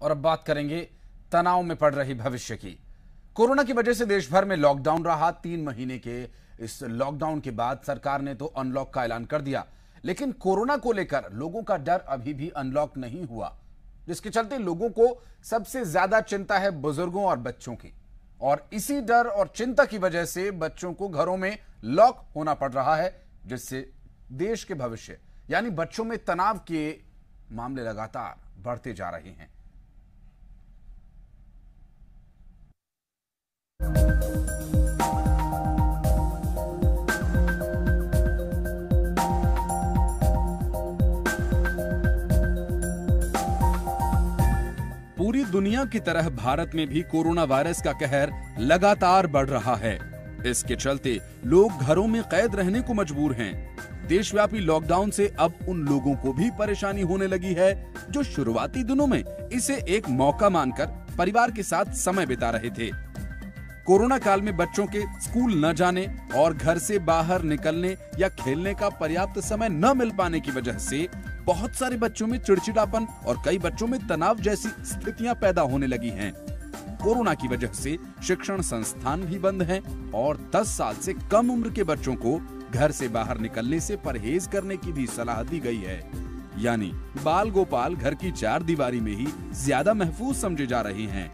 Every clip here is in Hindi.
और अब बात करेंगे तनाव में पड़ रही भविष्य की। कोरोना की वजह से देश भर में लॉकडाउन रहा। 3 महीने के इस लॉकडाउन के बाद सरकार ने तो अनलॉक का ऐलान कर दिया, लेकिन कोरोना को लेकर लोगों का डर अभी भी अनलॉक नहीं हुआ, जिसके चलते लोगों को सबसे ज्यादा चिंता है बुजुर्गों और बच्चों की। और इसी डर और चिंता की वजह से बच्चों को घरों में लॉक होना पड़ रहा है, जिससे देश के भविष्य यानी बच्चों में तनाव के मामले लगातार बढ़ते जा रहे हैं। पूरी दुनिया की तरह भारत में भी कोरोना वायरस का कहर लगातार बढ़ रहा है। इसके चलते लोग घरों में कैद रहने को मजबूर हैं। देशव्यापी लॉकडाउन से अब उन लोगों को भी परेशानी होने लगी है जो शुरुआती दिनों में इसे एक मौका मानकर परिवार के साथ समय बिता रहे थे। कोरोना काल में बच्चों के स्कूल न जाने और घर से बाहर निकलने या खेलने का पर्याप्त समय न मिल पाने की वजह से बहुत सारे बच्चों में चिड़चिड़ापन और कई बच्चों में तनाव जैसी स्थितियां पैदा होने लगी हैं। कोरोना की वजह से शिक्षण संस्थान भी बंद हैं और 10 साल से कम उम्र के बच्चों को घर से बाहर निकलने से परहेज करने की भी सलाह दी गई है। यानी बाल गोपाल घर की 4 दीवारी में ही ज्यादा महफूज समझे जा रहे हैं।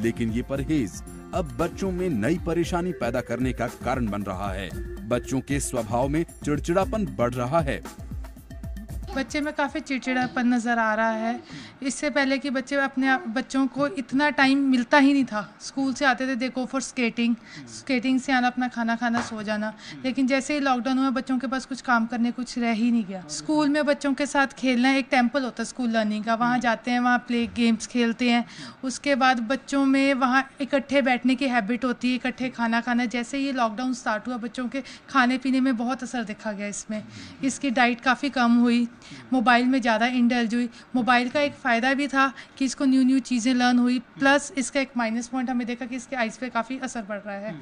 लेकिन ये परहेज अब बच्चों में नई परेशानी पैदा करने का कारण बन रहा है। बच्चों के स्वभाव में चिड़चिड़ापन बढ़ रहा है। बच्चे में काफ़ी चिड़चिड़ापन नज़र आ रहा है। इससे पहले कि बच्चों को इतना टाइम मिलता ही नहीं था। स्कूल से आते थे, दे गो फॉर स्केटिंग से आना, अपना खाना खाना, सो जाना। लेकिन जैसे ही लॉकडाउन हुआ, बच्चों के पास कुछ काम करने कुछ रह ही नहीं गया। स्कूल में बच्चों के साथ खेलना एक टेम्पल होता है स्कूल लर्निंग का। वहाँ जाते हैं, वहाँ प्ले गेम्स खेलते हैं। उसके बाद बच्चों में वहाँ इकट्ठे बैठने की हैबिट होती है, इकट्ठे खाना खाना। जैसे ये लॉकडाउन स्टार्ट हुआ, बच्चों के खाने पीने में बहुत असर देखा गया। इसकी डाइट काफ़ी कम हुई, मोबाइल में ज़्यादा इंडल्ज हुई। मोबाइल का एक फ़ायदा भी था कि इसको न्यू चीज़ें लर्न हुई, प्लस इसका एक माइनस पॉइंट हमें देखा कि इसके आइज़ पे काफ़ी असर पड़ रहा है।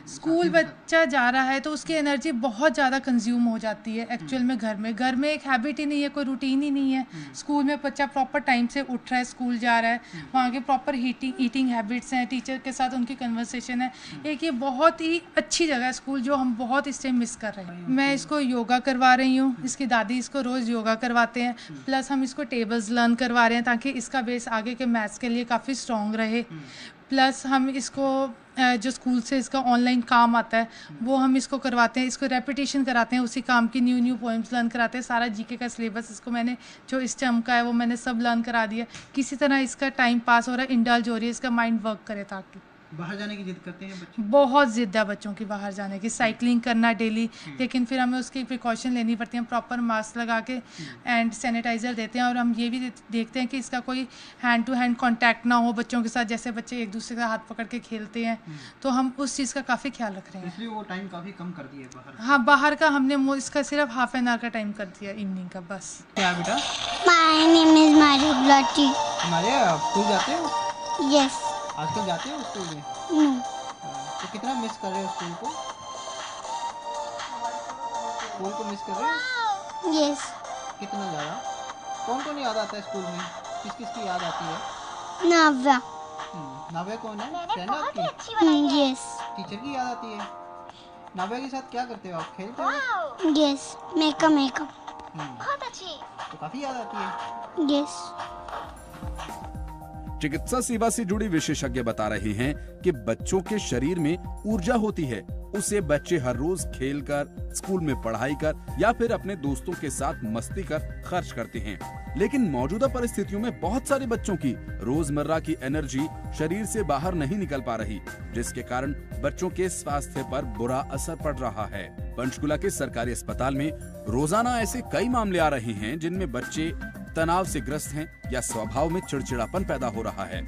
स्कूल बच्चा जा रहा है तो उसकी एनर्जी बहुत ज़्यादा कंज्यूम हो जाती है एक्चुअल में। घर में एक हैबिट ही नहीं है, कोई रूटीन ही नहीं है। स्कूल में बच्चा प्रॉपर टाइम से उठ रहा है, स्कूल जा रहा है, वहाँ के प्रॉपर ईटिंग हैबिट्स हैं, टीचर के साथ उनकी कन्वर्सेशन है। एक ये बहुत ही अच्छी जगह है स्कूल, जो हम बहुत इस टाइम मिस कर रहे हैं। मैं इसको योगा करवा रही हूँ, इसकी दादी इसको रोज़ योगा करवाते हैं, प्लस हम इसको टेबल्स लर्न करवा रहे हैं ताकि इसका बेस आगे के मैथ्स के लिए काफ़ी स्ट्रॉन्ग रहे। प्लस हम इसको जो स्कूल से इसका ऑनलाइन काम आता है वो हम इसको करवाते हैं, इसको रेपिटेशन कराते हैं, उसी काम की न्यू पोएम्स लर्न कराते हैं। सारा जीके का सिलेबस इसको मैंने जो इस टर्म का है वो मैंने सब लर्न करा दिया। किसी तरह इसका टाइम पास हो रहा है, इंडल्ज हो रही है, इसका माइंड वर्क करे। ताकि बाहर जाने की जिद करते हैं बच्चे, बहुत जिद है बच्चों की बाहर जाने की, साइकिलिंग करना डेली। लेकिन फिर हमें उसकी प्रिकॉशन लेनी पड़ती है, प्रॉपर मास्क लगा के एंड सैनिटाइज़र देते हैं। और हम ये भी देखते हैं कि इसका कोई हैंड टू हैंड कांटेक्ट ना हो बच्चों के साथ, जैसे बच्चे एक दूसरे का हाथ पकड़ के खेलते हैं। तो हम उस चीज़ का काफ़ी ख्याल रख रहे हैं, इसलिए वो टाइम काफ़ी कम कर दिया बाहर। हाँ, बाहर का हमने इसका सिर्फ हाफ एन आवर का टाइम कर दिया इवनिंग का, बस। क्या बेटा? My name is Maria Blotty. हमारे स्कूल जाते हो? यस। आजकल जाते हो स्कूल में? नो। तो कितना मिस कर रहे हो स्कूल को? स्कूल को मिस कर रहे हो? यस। कितना ज़्यादा? कौन याद आता है स्कूल में? किस की याद आती है? नाव्या। नाव्या कौन है? फ्रेंड आपकी? यस। टीचर की याद आती है? नाव्या के साथ क्या करते हो आप? खेलते हो? यस। मेकअप। बहुत अच्छी। तो काफ़ी याद आती है? यस। चिकित्सा सेवा से जुड़े विशेषज्ञ बता रहे हैं कि बच्चों के शरीर में ऊर्जा होती है, उसे बच्चे हर रोज खेलकर, स्कूल में पढ़ाई कर या फिर अपने दोस्तों के साथ मस्ती कर खर्च करते हैं। लेकिन मौजूदा परिस्थितियों में बहुत सारे बच्चों की रोजमर्रा की एनर्जी शरीर से बाहर नहीं निकल पा रही, जिसके कारण बच्चों के स्वास्थ्य पर बुरा असर पड़ रहा है। पंचकुला के सरकारी अस्पताल में रोजाना ऐसे कई मामले आ रहे हैं जिनमें बच्चे तनाव से ग्रस्त हैं या स्वभाव में चिड़चिड़ापन पैदा हो रहा है।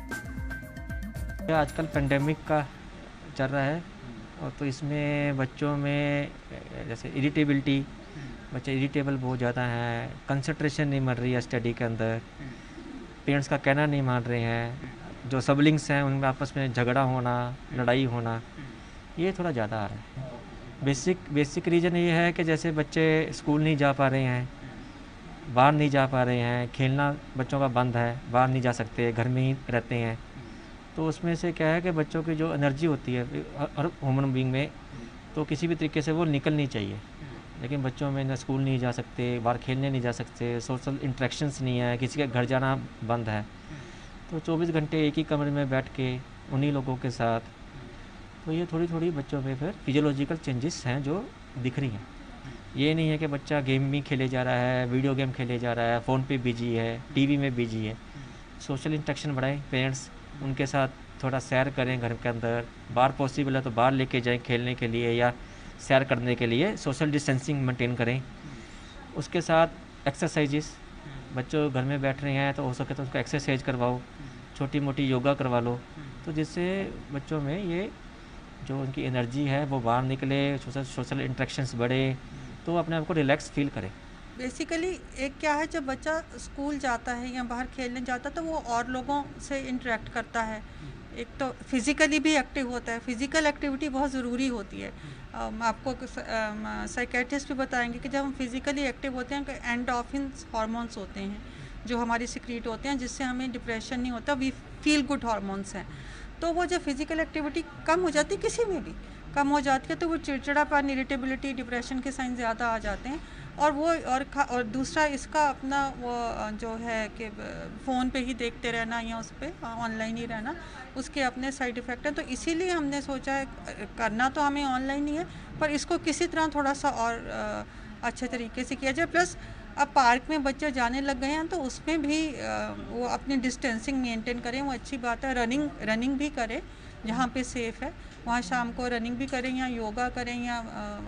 आजकल पेंडेमिक का चल रहा है और तो इसमें बच्चों में जैसे इरिटेबिलिटी, बच्चे इरिटेबल बहुत ज़्यादा हैं, कंसंट्रेशन नहीं मिल रही है स्टडी के अंदर, पेरेंट्स का कहना नहीं मान रहे हैं, जो सबलिंग्स हैं उनमें आपस में झगड़ा होना, लड़ाई होना, ये थोड़ा ज़्यादा आ रहा है। बेसिक रीज़न ये है कि जैसे बच्चे स्कूल नहीं जा पा रहे हैं बाहर नहीं जा पा रहे हैं, खेलना बच्चों का बंद है, बाहर नहीं जा सकते, घर में ही रहते हैं। तो उसमें से क्या है कि बच्चों की जो एनर्जी होती है हर ह्यूमन बीइंग में, तो किसी भी तरीके से वो निकलनी चाहिए। लेकिन बच्चों में ना स्कूल नहीं जा सकते, बाहर खेलने नहीं जा सकते, सोशल इंटरेक्शंस नहीं है, किसी के घर जाना बंद है। तो 24 घंटे एक ही कमरे में बैठ के उन्हीं लोगों के साथ, तो ये थोड़ी थोड़ी बच्चों में फिर फिजियोलॉजिकल चेंजेस हैं जो दिख रही हैं। ये नहीं है कि बच्चा गेम भी खेले जा रहा है, वीडियो गेम खेले जा रहा है, फ़ोन पे बिजी है, टीवी में बिजी है। सोशल इंटरेक्शन बढ़ाएं, पेरेंट्स उनके साथ थोड़ा सैर करें घर के अंदर, बाहर पॉसिबल है तो बाहर लेके जाएं खेलने के लिए या सैर करने के लिए, सोशल डिस्टेंसिंग मेंटेन करें। उसके साथ एक्सरसाइजेस, बच्चों घर में बैठ रहे हैं तो हो सके तो उसको एक्सरसाइज करवाओ, छोटी मोटी योगा करवा लो, तो जिससे बच्चों में ये जो उनकी एनर्जी है वो बाहर निकले, सोशल इंटरेक्शंस बढ़े, तो अपने आप को रिलैक्स फील करें। बेसिकली एक क्या है, जब बच्चा स्कूल जाता है या बाहर खेलने जाता है तो वो और लोगों से इंटरेक्ट करता है, एक तो फिज़िकली भी एक्टिव होता है। फिज़िकल एक्टिविटी बहुत ज़रूरी होती है। आपको साइकेट्रिस्ट भी बताएंगे कि जब हम फिज़िकली एक्टिव होते हैं तो एंडोर्फिन्स हार्मोन्स होते हैं जो हमारी सिक्रीट होते हैं, जिससे हमें डिप्रेशन नहीं होता, वी फील गुड हार्मोन्स हैं। तो वो जब फिज़िकल एक्टिविटी कम हो जाती है, किसी में भी कम हो जाती है, तो वो चिड़चिड़ापन, इरिटेबिलिटी, डिप्रेशन के साइन ज़्यादा आ जाते हैं। और वो और दूसरा इसका अपना वो जो है कि फ़ोन पे ही देखते रहना या उस पर ऑनलाइन ही रहना, उसके अपने साइड इफ़ेक्ट हैं। तो इसीलिए हमने सोचा है करना तो हमें ऑनलाइन ही है, पर इसको किसी तरह थोड़ा सा और अच्छे तरीके से किया जाए। प्लस अब पार्क में बच्चे जाने लग गए हैं तो उसमें भी वो अपनी डिस्टेंसिंग मेंटेन करें, वो अच्छी बात है। रनिंग भी करें जहाँ पे सेफ़ है, वहाँ शाम को रनिंग भी करें या योगा करें या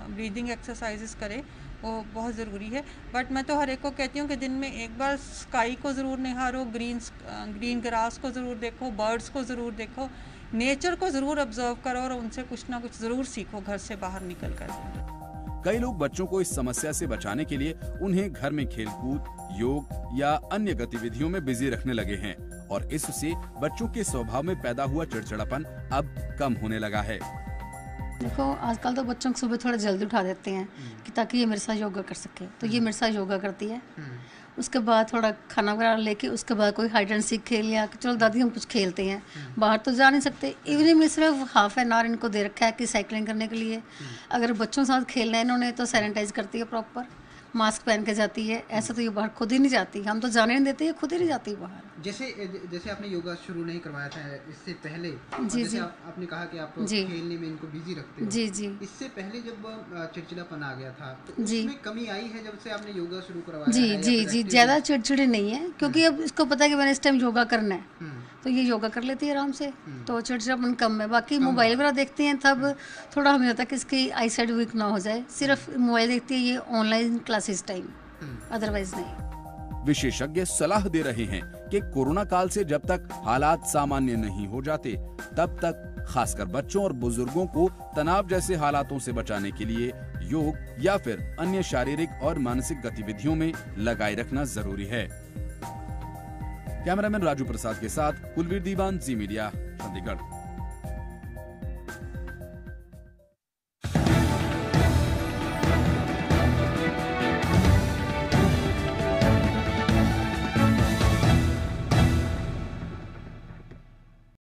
ब्रीदिंग एक्सरसाइजेस करें, वो बहुत ज़रूरी है। बट मैं तो हर एक को कहती हूँ कि दिन में एक बार स्काई को ज़रूर निहारो, ग्रीन ग्रास को ज़रूर देखो, बर्ड्स को ज़रूर देखो, नेचर को ज़रूर ऑब्जर्व करो और उनसे कुछ ना कुछ ज़रूर सीखो घर से बाहर निकल कर। कई लोग बच्चों को इस समस्या से बचाने के लिए उन्हें घर में खेलकूद, योग या अन्य गतिविधियों में बिजी रखने लगे हैं और इससे बच्चों के स्वभाव में पैदा हुआ चिड़चिड़ापन अब कम होने लगा है। देखो आजकल तो बच्चों को सुबह थोड़ा जल्दी उठा देते हैं कि ताकि ये मेरे साथ योगा कर सके, तो ये मेरे साथ योगा करती है। उसके बाद थोड़ा खाना वगैरह लेके उसके बाद कोई हाइड एंड सीक खेल लिया कि चलो दादी हम कुछ खेलते हैं, बाहर तो जा नहीं सकते। इवनिंग में सिर्फ हाफ एन आवर इनको दे रखा है कि साइकिलिंग करने के लिए। अगर बच्चों के साथ खेलना है इन्होंने तो सैनिटाइज करती है, प्रॉपर मास्क पहन के जाती है। ऐसा तो ये बाहर खुद ही नहीं जाती, हम तो जाने नहीं देते, ये खुद ही नहीं जाती बाहर। जैसे आपने योगा शुरू नहीं करवाया था इससे पहले, जी जैसे आपने कहा कि आप खेलने में इनको बिजी रखते हो, जी जी, इससे पहले जब चिड़चिड़ापन आ गया था तो जी उसमें कमी आई है जब से आपने योगा शुरू करवाया जी है? जी जी, ज़्यादा चिड़चिड़ी नहीं है क्योंकि अब इसको पता है कि मैंने इस टाइम योगा करना है, तो ये योगा कर लेती है आराम से, तो चिड़चिड़ापन कम है। बाकी मोबाइल वगैरह देखते हैं तब थोड़ा हमें होता है कि इसकी आई साइड वीक ना हो जाए, सिर्फ मोबाइल देखती है ये ऑनलाइन क्लासेस टाइम, अदरवाइज नहीं। विशेषज्ञ सलाह दे रहे हैं कि कोरोना काल से जब तक हालात सामान्य नहीं हो जाते तब तक खासकर बच्चों और बुजुर्गों को तनाव जैसे हालातों से बचाने के लिए योग या फिर अन्य शारीरिक और मानसिक गतिविधियों में लगाए रखना जरूरी है। कैमरामैन राजू प्रसाद के साथ कुलवीर दीवान, जी मीडिया, चंडीगढ़।